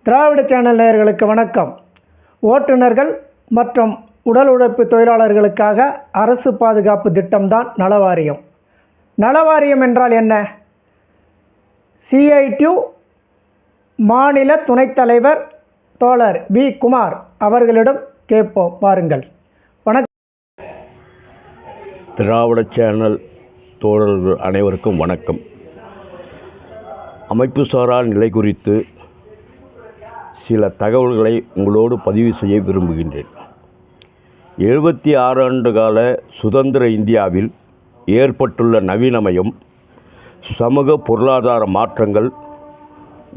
திராவிட channel நேயர்களுக்கு வணக்கம். ஓட்டுநர்கள் மற்றும் உடல் உழைப்பு தொழிலாளர்களுக்காக அரசு பாதுகாப்பு திட்டம்தான் நலவாரியம். நலவாரியம் என்றால் என்ன? CITU மாநில துணைத் தலைவர் தோழர் வி. குமார் அவர்களிடம் கேட்போம், வாருங்கள். வணக்கம். திராவிட சேனல் தோழர்கள் அனைவருக்கும் வணக்கம். அமைப்புசாரா நிலை குறித்து சில தகவல்களை உங்களோடு பதிவு செய்ய விரும்புகின்றேன். 76 ஆண்டு கால சுதந்திர இந்தியாவில் ஏற்பட்டுள்ள நவீனமயம், சமூக பொருளாதார மாற்றங்கள்,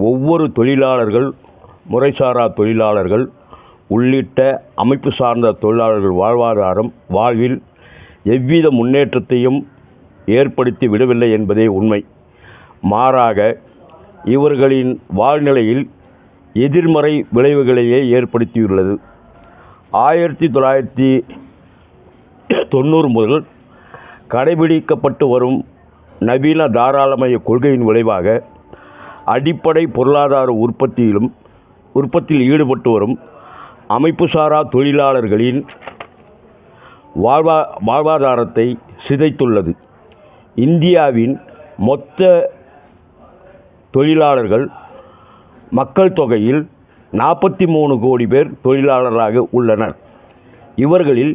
ஒவ்வொரு தொழிலாளர்கள், முறைசாரா தொழிலாளர்கள் உள்ளிட்ட அமைப்பு சார்ந்த தொழிலாளர்கள் வாழ்வில் எவ்வித முன்னேற்றத்தையும் ஏற்படுத்தி விடவில்லை என்பதே உண்மை. மாறாக இவர்களின் வாழ்நிலையில் எதிர்மறை விளைவுகளையே ஏற்படுத்தியுள்ளது. 1990 முதல் கடைபிடிக்கப்பட்டு வரும் நவீன தாராளமய கொள்கையின் விளைவாக அடிப்படை பொருளாதார உற்பத்தியில் ஈடுபட்டு வரும் அமைப்புசாரா தொழிலாளர்களின் வாழ்வாதாரத்தை சிதைத்துள்ளது. இந்தியாவின் மொத்த தொழிலாளர்கள் மக்கள் தொகையில் 43 கோடி பேர் தொழிலாளராக உள்ளனர். இவர்களில்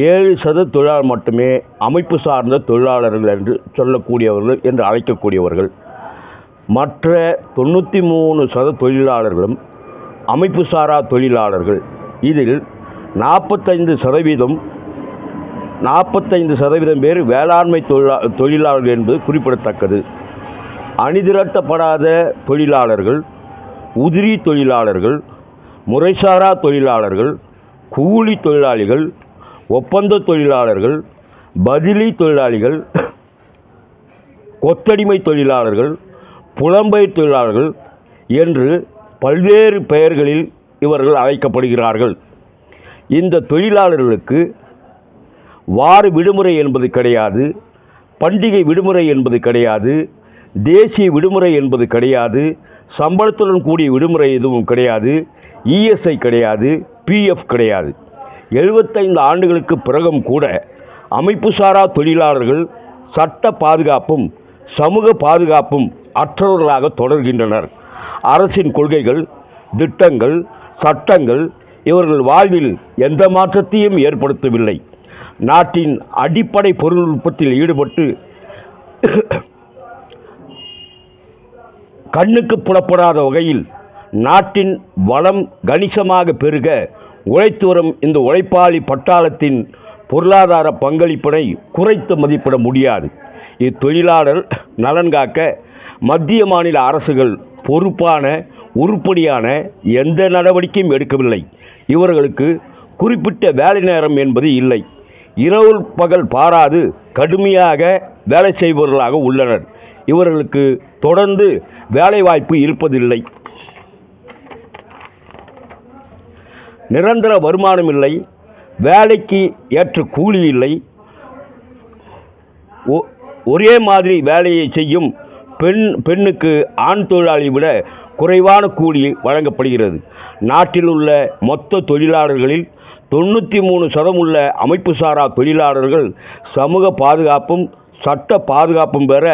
7% தொழிலாளர் மட்டுமே அமைப்பு சார்ந்த தொழிலாளர்கள் என்று சொல்லக்கூடியவர்கள் என்று அழைக்கக்கூடியவர்கள். மற்ற 93% தொழிலாளர்களும் அமைப்பு சாரா தொழிலாளர்கள். இதில் 45% பேர் வேளாண்மை தொழிலாளர்கள் என்பது குறிப்பிடத்தக்கது. அணிதிரட்டப்படாத தொழிலாளர்கள், உதிரி தொழிலாளர்கள், முறைசாரா தொழிலாளர்கள், கூலி தொழிலாளிகள், ஒப்பந்த தொழிலாளர்கள், பதிலி தொழிலாளிகள், கொத்தடிமை தொழிலாளர்கள், புலம்பெயர் தொழிலாளர்கள் என்று பல்வேறு பெயர்களில் இவர்கள் அழைக்கப்படுகிறார்கள். இந்த தொழிலாளர்களுக்கு வார விடுமுறை என்பது கிடையாது, பண்டிகை விடுமுறை என்பது கிடையாது, தேசிய விடுமுறை என்பது கிடையாது, சம்பளத்துடன் கூடிய விடுமுறை எதுவும் கிடையாது, ESI கிடையாது, PF கிடையாது. 75 ஆண்டுகளுக்கு பிறகும் கூட அமைப்புசாரா தொழிலாளர்கள் சட்ட பாதுகாப்பும் சமூக பாதுகாப்பும் அற்றவர்களாக தொடர்கின்றனர். அரசின் கொள்கைகள், திட்டங்கள், சட்டங்கள் இவர்கள் வாழ்வில் எந்த மாற்றத்தையும் ஏற்படுத்தவில்லை. நாட்டின் அடிப்படை பொருள் உற்பத்தியில் ஈடுபட்டு கண்ணுக்கு புலப்படாத வகையில் நாட்டின் வளம் கணிசமாக பெருக உழைத்து வரும் இந்த உழைப்பாளி பட்டாளத்தின் பொருளாதார பங்களிப்பினை குறைத்து மதிப்பிட முடியாது. இத்தொழிலாளர் நலன் காக்க மத்திய மாநில அரசுகள் பொறுப்பான உருப்படியான எந்த நடவடிக்கையும் எடுக்கவில்லை. இவர்களுக்கு குறிப்பிட்ட வேலை நேரம் என்பது இல்லை. இரவு பகல் பாராது கடுமையாக வேலை செய்பவர்களாக உள்ளனர். இவர்களுக்கு தொடர்ந்து வேலைவாய்ப்பு இருப்பதில்லை. நிரந்தர வருமானம் இல்லை, வேலைக்கு ஏற்ற கூலி இல்லை. ஒரே மாதிரி வேலையை செய்யும் பெண்ணுக்கு ஆண் தொழிலாளி விட குறைவான கூலி வழங்கப்படுகிறது. நாட்டில் உள்ள மொத்த தொழிலாளர்களில் 93% உள்ள அமைப்புசாரா தொழிலாளர்கள் சமூக பாதுகாப்பும் சட்ட பாதுகாப்பும் பெற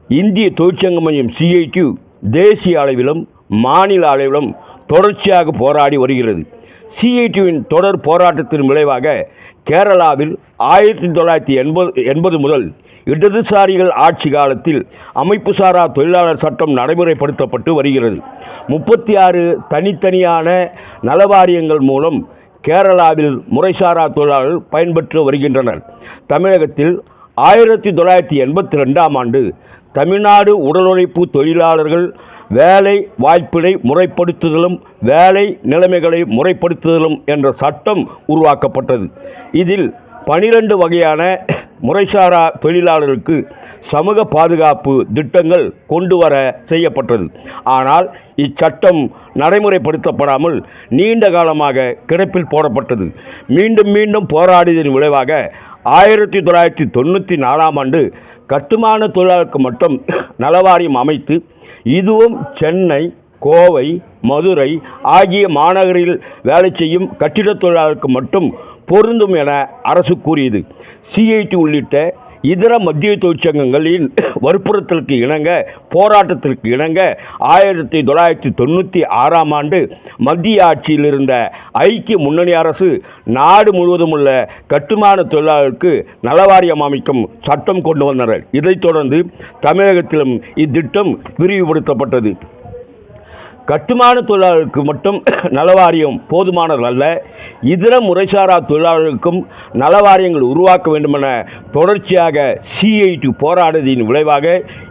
இந்திய தொழிற்சங்க மையம் CITU தேசிய அளவிலும் மாநில அளவிலும் தொடர்ச்சியாக போராடி வருகிறது. CITUவின் தொடர் போராட்டத்தின் விளைவாக கேரளாவில் 1980 முதல் இடதுசாரிகள் ஆட்சி காலத்தில் அமைப்புசாரா தொழிலாளர் சட்டம் நடைமுறைப்படுத்தப்பட்டு வருகிறது. 36 தனித்தனியான நலவாரியங்கள் மூலம் கேரளாவில் முறைசாரா தொழிலாளர்கள் பயன்பெற்று வருகின்றனர். தமிழகத்தில் 1982ஆம் ஆண்டு தமிழ்நாடு உடல் உழைப்பு தொழிலாளர்கள் வேலை வாய்ப்பினை முறைப்படுத்துதலும் வேலை நிலைமைகளை முறைப்படுத்துதலும் என்ற சட்டம் உருவாக்கப்பட்டது. இதில் 12 வகையான முறைசாரா தொழிலாளர்களுக்கு சமூக பாதுகாப்பு திட்டங்கள் கொண்டு வர செய்யப்பட்டது. ஆனால் இச்சட்டம் நடைமுறைப்படுத்தப்படாமல் நீண்ட காலமாக கிடப்பில் போடப்பட்டது. மீண்டும் போராடியதன் விளைவாக 1994ஆம் ஆண்டு கட்டுமான தொழிலாளருக்கு மட்டும் நலவாரியம் அமைத்து இதுவும் சென்னை, கோவை, மதுரை ஆகிய மாநகரில் வேலை செய்யும் கட்டிடத் தொழிலாளருக்கு மட்டும் பொருந்தும் என அரசு கூறியது. சிஐடி உள்ளிட்ட இதர மத்திய தொழிற்சங்கங்களின் வற்புறுத்தலுக்கு இணங்க, போராட்டத்திற்கு இணங்க 1996ஆம் ஆண்டு மத்திய ஆட்சியில் இருந்த ஐக்கிய முன்னணி அரசு நாடு முழுவதும் உள்ள கட்டுமான தொழிலாளர்களுக்கு நலவாரியம் அமைக்கும் சட்டம் கொண்டு வந்தனர். இதைத் தொடர்ந்து தமிழகத்திலும் இத்திட்டம் விரிவுபடுத்தப்பட்டது. கட்டுமான தொழிலாளர்களுக்கு மட்டும் நலவாரியம் போதுமானதல்ல, இதர முறைசாரா தொழிலாளர்களுக்கும் நலவாரியங்கள் உருவாக்க வேண்டுமென தொடர்ச்சியாக சிஐடி போராடியதின் விளைவாக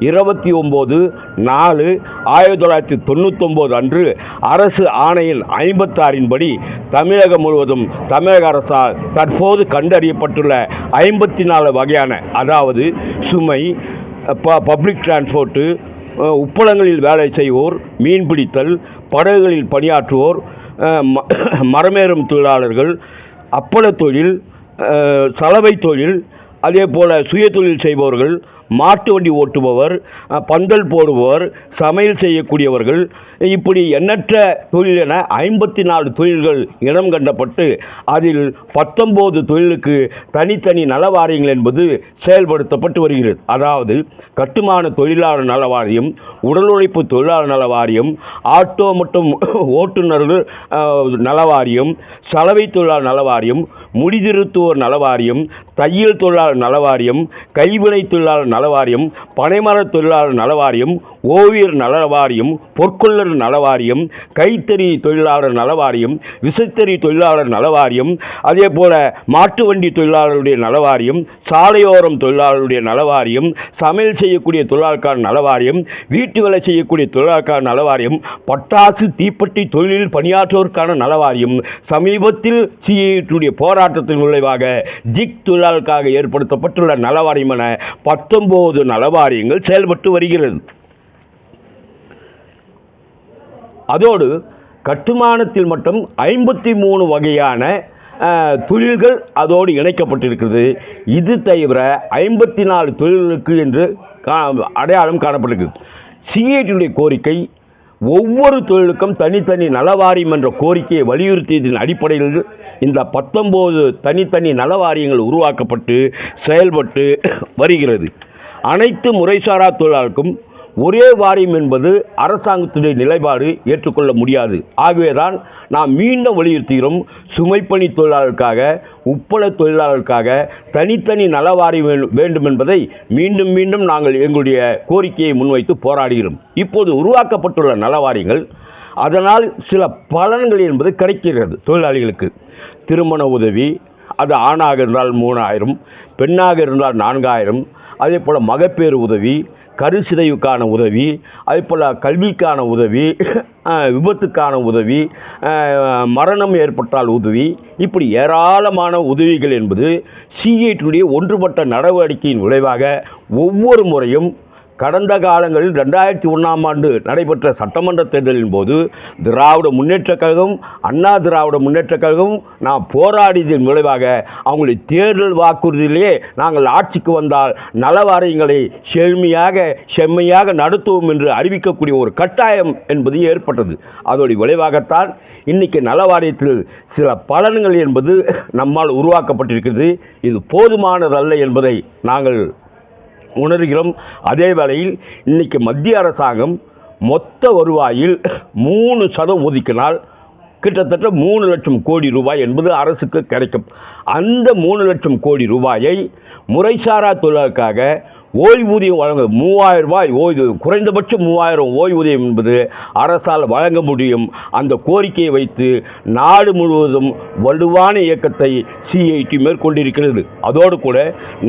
29/4/1999 அன்று அரசு ஆணையின் 56 படி தமிழகம் முழுவதும் தமிழக அரசால் தற்போது கண்டறியப்பட்டுள்ள 54 வகையான, அதாவது சுமை, பப்ளிக் டிரான்ஸ்போர்ட்டு, உப்பளங்களில் வேலை செய்வோர், மீன்பிடித்தல், படகுகளில் பணியாற்றுவோர், மரமேறும் தொழிலாளர்கள், அப்பள தொழில், சலவை தொழில், அதே போல் சுயதொழில் செய்பவர்கள், மாட்டு வண்டி ஓட்டுபவர், பந்தல் போடுபவர், சமையல் செய்யக்கூடியவர்கள், இப்படி எண்ணற்ற தொழில் என 54 தொழில்கள் இனம் கண்டப்பட்டு அதில் 19 தொழிலுக்கு தனித்தனி நலவாரியங்கள் என்பது செயல்படுத்தப்பட்டு வருகிறது. அதாவது கட்டுமான தொழிலாளர் நலவாரியம், உடல் உழைப்பு தொழிலாளர் நலவாரியம், ஆட்டோ மற்றும் ஓட்டுநர்கள் நலவாரியம், சலவை தொழிலாளர் நலவாரியம், முடிதிருத்துவோர் நலவாரியம், தையல் தொழிலாளர் நலவாரியம், கைவினை தொழிலாளர் நலவாரியம், பனைமர தொழிலாளர் நலவாரியம், ஓவியர் நலவாரியம், பொற்கொள்ளர் நலவாரியம், கைத்தறி தொழிலாளர் நலவாரியம், விசைத்தறி தொழிலாளர் நலவாரியம், அதே போல மாட்டு வண்டி தொழிலாளருடைய நலவாரியம், சாலையோரம் தொழிலாளருடைய நலவாரியம், சமையல் செய்யக்கூடிய தொழிலாளருக்கான நலவாரியம், வீட்டு வேலை செய்யக்கூடிய தொழிலாளருக்கான நலவாரியம், பட்டாசு தீப்பெட்டி தொழிலில் பணியாற்றுவோருக்கான நலவாரியம், சமீபத்தில் சிஐடியுடைய போராட்டத்தின் விளைவாக ஜிக் தொழிலாளருக்காக ஏற்படுத்தப்பட்டுள்ள நலவாரியம் என 19 நலவாரியங்கள் செயல்பட்டு வருகிறது. அதோடு கட்டுமானத்தில் மட்டும் 53 வகையான தொழில்கள் அதோடு இணைக்கப்பட்டிருக்கிறது. இது தவிர 54 தொழில்களுக்கு என்று அடையாளம் காணப்பட்டிருக்கு. சிஐடியுடைய கோரிக்கை ஒவ்வொரு தொழிலுக்கும் தனித்தனி நலவாரியம் என்ற கோரிக்கையை வலியுறுத்தியதன் அடிப்படையில் இந்த 19 தனித்தனி நலவாரியங்கள் உருவாக்கப்பட்டு செயல்பட்டு வருகிறது. அனைத்து முறைசாரா தொழிலாளருக்கும் ஒரே வாரியம் என்பது அரசாங்கத்துடைய நிலைப்பாடு ஏற்றுக்கொள்ள முடியாது. ஆகவேதான் நாம் மீண்டும் வலியுறுத்துகிறோம், சுமைப்பணி தொழிலாளருக்காக, உப்பள தொழிலாளருக்காக தனித்தனி நலவாரியம் வேண்டும் என்பதை மீண்டும் மீண்டும் நாங்கள் எங்களுடைய கோரிக்கையை முன்வைத்து போராடுகிறோம். இப்போது உருவாக்கப்பட்டுள்ள நலவாரியங்கள் அதனால் சில பலன்கள் என்பது கிடைக்கிறது. தொழிலாளிகளுக்கு திருமண உதவி, அது ஆணாக இருந்தால் 3000, பெண்ணாக இருந்தால் 4000, அதே போல் மகப்பேறு உதவி, கருச்சிதைவுக்கான உதவி, அதே போல் கல்விக்கான உதவி, விபத்துக்கான உதவி, மரணம் ஏற்பட்டால் உதவி, இப்படி ஏராளமான உதவிகள் என்பது சிஐடியுடைய ஒன்றுபட்ட நடவடிக்கையின் விளைவாக ஒவ்வொரு முறையும் கடந்த காலங்களில் 2001ஆம் ஆண்டு நடைபெற்ற சட்டமன்ற தேர்தலின் போது திராவிட முன்னேற்றக் கழகம், அண்ணா திராவிட முன்னேற்றக் கழகம் நாம் போராடியதன் விளைவாக அவங்களுடைய தேர்தல் வாக்குறுதியிலேயே நாங்கள் ஆட்சிக்கு வந்தால் நலவாரியங்களை செம்மையாக நடத்துவோம் என்று அறிவிக்கக்கூடிய ஒரு கட்டாயம் என்பது ஏற்பட்டது. அதோடைய விளைவாகத்தான் இன்றைக்கி நலவாரியத்தில் சில பலன்கள் என்பது நம்மால் உருவாக்கப்பட்டிருக்கிறது. இது போதுமானதல்ல என்பதை நாங்கள் உணர்கிறோம். அதே வேளையில் இன்றைக்கி மத்திய அரசாங்கம் மொத்த வருவாயில் 3% ஒதுக்கினால் கிட்டத்தட்ட 3 லட்சம் கோடி ரூபாய் என்பது அரசுக்கு கிடைக்கும். அந்த 3 லட்சம் கோடி ரூபாயை முறைசாரா தொழிலாளருக்காக ஓய்வூதியம் வழங்க 3000 ரூபாய் ஓய்வு, குறைந்தபட்சம் 3000 ஓய்வூதியம் என்பது அரசால் வழங்க முடியும். அந்த கோரிக்கையை வைத்து நாடு முழுவதும் வலுவான இயக்கத்தை சிஐடி மேற்கொண்டிருக்கிறது. அதோடு கூட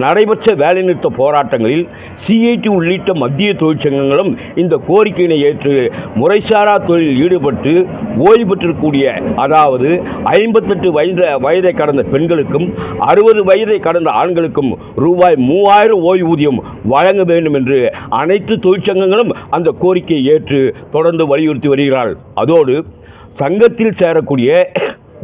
நடைபெற்ற வேலைநிறுத்த போராட்டங்களில் சிஐடி உள்ளிட்ட மத்திய தொழிற்சங்கங்களும் இந்த கோரிக்கையினை ஏற்று முறைசாரா தொழிலில் ஈடுபட்டு ஓய்வு பெற்றிருக்கக்கூடிய, அதாவது 58 வயதை கடந்த பெண்களுக்கும் 60 வயதை கடந்த ஆண்களுக்கும் ரூபாய் 3000 ஓய்வூதியம் வழங்க வேண்டும் என்று அனைத்து தொழிற்சங்கங்களும் அந்த கோரிக்கையை ஏற்று தொடர்ந்து வலியுறுத்தி வருகிறார்கள். அதோடு சங்கத்தில் சேரக்கூடிய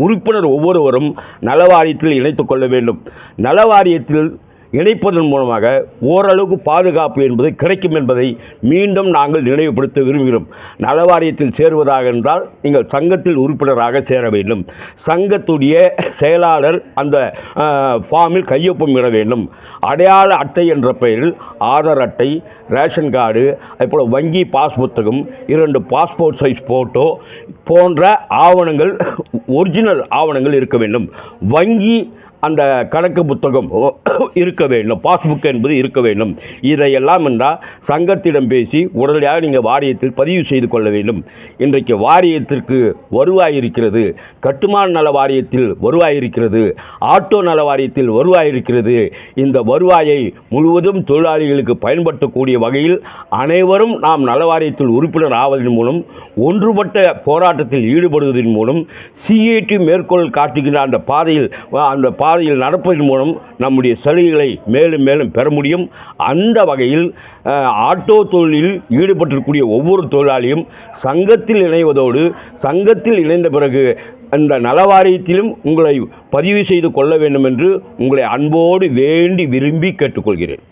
உறுப்பினர் ஒவ்வொருவரும் நலவாரியத்தில் இணைத்துக் கொள்ள வேண்டும். நலவாரியத்தில் இணைப்பதன் மூலமாக ஓரளவுக்கு பாதுகாப்பு என்பது கிடைக்கும் என்பதை மீண்டும் நாங்கள் நினைவுபடுத்த விரும்புகிறோம். நலவாரியத்தில் சேருவதாக என்றால் நீங்கள் சங்கத்தில் உறுப்பினராக சேர வேண்டும். சங்கத்துடைய செயலாளர் அந்த ஃபார்மில் கையொப்பம் இட வேண்டும். அடையாள அட்டை என்ற பெயரில் ஆதார் அட்டை, ரேஷன் கார்டு, அதுபோல் வங்கி பாஸ் புத்தகம், 2 பாஸ்போர்ட் சைஸ் ஃபோட்டோ போன்ற ஆவணங்கள், ஒரிஜினல் ஆவணங்கள் இருக்க வேண்டும். வங்கி அந்த கணக்கு புத்தகம் இருக்க வேண்டும், பாஸ்புக் என்பது இருக்க வேண்டும். இதையெல்லாம் என்றால் சங்கத்திடம் பேசி உடனடியாக நீங்கள் வாரியத்தில் பதிவு செய்து கொள்ள வேண்டும். இன்றைக்கு வாரியத்திற்கு வருவாய் இருக்கிறது, கட்டுமான நல வாரியத்தில் வருவாய் இருக்கிறது, ஆட்டோ நல வாரியத்தில் வருவாய் இருக்கிறது. இந்த வருவாயை முழுவதும் தொழிலாளிகளுக்கு பயன்படுத்தக்கூடிய வகையில் அனைவரும் நாம் நல வாரியத்தில் உறுப்பினர் ஆவதன் மூலம், ஒன்றுபட்ட போராட்டத்தில் ஈடுபடுவதன் மூலம், சிஏடி மேற்கோள் காட்டுகின்ற அந்த பாதையில் நடப்பதன் மூலம் நம்முடைய சலுகைகளை மேலும் மேலும் பெற முடியும். அந்த வகையில் ஆட்டோ தொழிலில் ஈடுபட்டிருக்கக்கூடிய ஒவ்வொரு தொழிலாளியும் சங்கத்தில் இணைவதோடு, சங்கத்தில் இணைந்த பிறகு அந்த நலவாரியத்திலும் உங்களை பதிவு செய்து கொள்ள வேண்டும் என்று உங்களை அன்போடு வேண்டி விரும்பி கேட்டுக்கொள்கிறேன்.